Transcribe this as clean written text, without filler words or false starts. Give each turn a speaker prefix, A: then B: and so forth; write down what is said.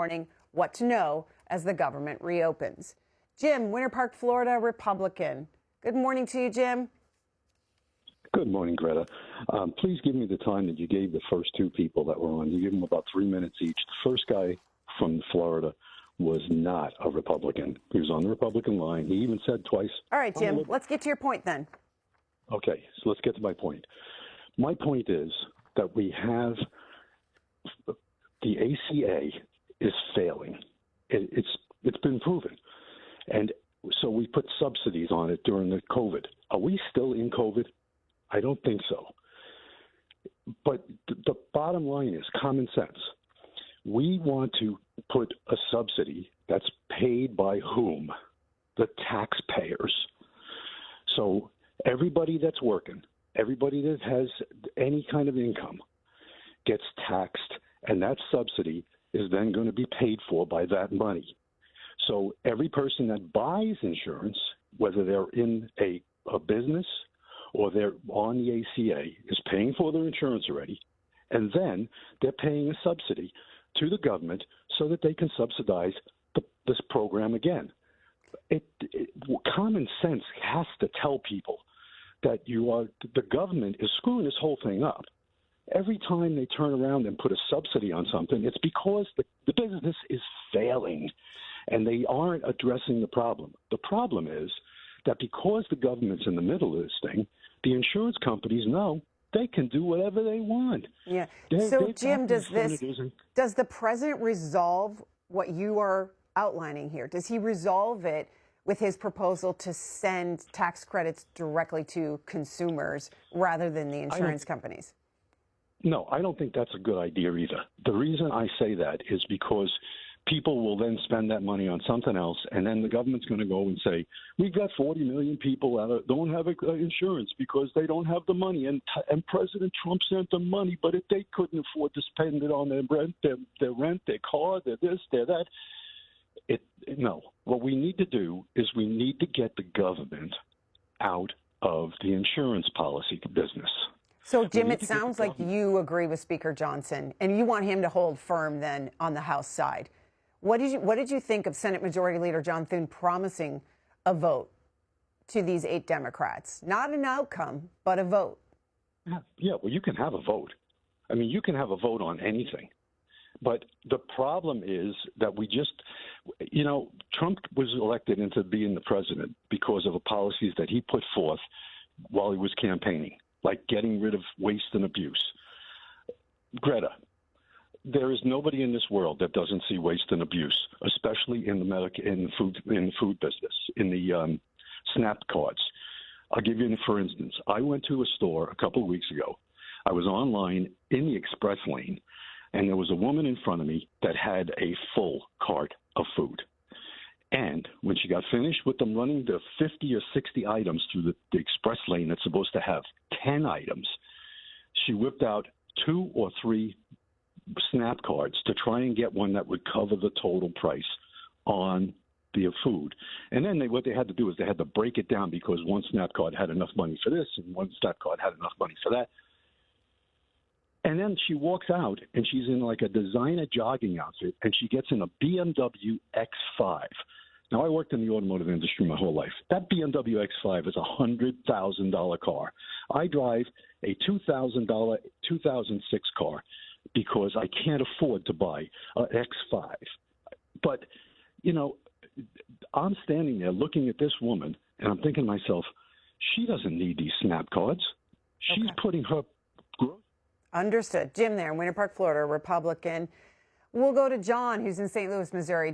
A: morning, what to know as the government reopens. Jim, Winter Park, Florida, Republican. Good morning to you, Jim.
B: Good morning, Greta. Please give me the time that you gave the first two people that were on. You gave them about 3 minutes each. The first guy from Florida was not a Republican. He was on the Republican line. He even said twice.
A: All right, Jim, let's get to your point then.
B: Okay, so let's get to my point. My point is that we have the ACA is failing. It's been proven. And so we put subsidies on it during the COVID. Are we still in COVID? I don't think so. But the bottom line is common sense. We want to put a subsidy that's paid by whom? The taxpayers. So everybody that's working, everybody that has any kind of income gets taxed, and that subsidy is then going to be paid for by that money. So every person that buys insurance, whether they're in a business or they're on the ACA, is paying for their insurance already, and then they're paying a subsidy to the government so that they can subsidize this program again. Common sense has to tell people that the government is screwing this whole thing up. Every time they turn around and put a subsidy on something, it's because the business is failing, and they aren't addressing the problem. The problem is that because the government's in the middle of this thing, the insurance companies know they can do whatever they want.
A: Yeah. So, Jim, does the president resolve what you are outlining here? Does he resolve it with his proposal to send tax credits directly to consumers rather than the insurance companies?
B: No, I don't think that's a good idea either. The reason I say that is because people will then spend that money on something else, and then the government's going to go and say, we've got 40 million people that don't have insurance because they don't have the money, and President Trump sent them money, but if they couldn't afford to spend it on their rent, their car, their this, their that. No. What we need to do is we need to get the government out of the insurance policy business.
A: So, Jim, it sounds like you agree with Speaker Johnson, and you want him to hold firm then on the House side. What did you think of Senate Majority Leader John Thune promising a vote to these 8 Democrats? Not an outcome, but a vote.
B: Yeah, well, you can have a vote. I mean, you can have a vote on anything. But the problem is that Trump was elected into being the president because of the policies that he put forth while he was campaigning, like getting rid of waste and abuse. Greta, there is nobody in this world that doesn't see waste and abuse, especially in the food business, in the SNAP cards. I'll give you for instance. I went to a store a couple of weeks ago. I was online in the express lane, and there was a woman in front of me that had a full cart of food. And when she got finished with them running the 50 or 60 items through the express lane that's supposed to have 10 items, she whipped out 2 or 3 SNAP cards to try and get one that would cover the total price on the food. And then what they had to do is they had to break it down because one SNAP card had enough money for this and one SNAP card had enough money for that. And then she walks out, and she's in like a designer jogging outfit, and she gets in a BMW X5. Now, I worked in the automotive industry my whole life. That BMW X5 is a $100,000 car. I drive a $2,000 2006 car because I can't afford to buy an X5. But, I'm standing there looking at this woman, and I'm thinking to myself, she doesn't need these SNAP cards. She's putting her growth.
A: Understood. Jim there in Winter Park, Florida, Republican. We'll go to John, who's in St. Louis, Missouri.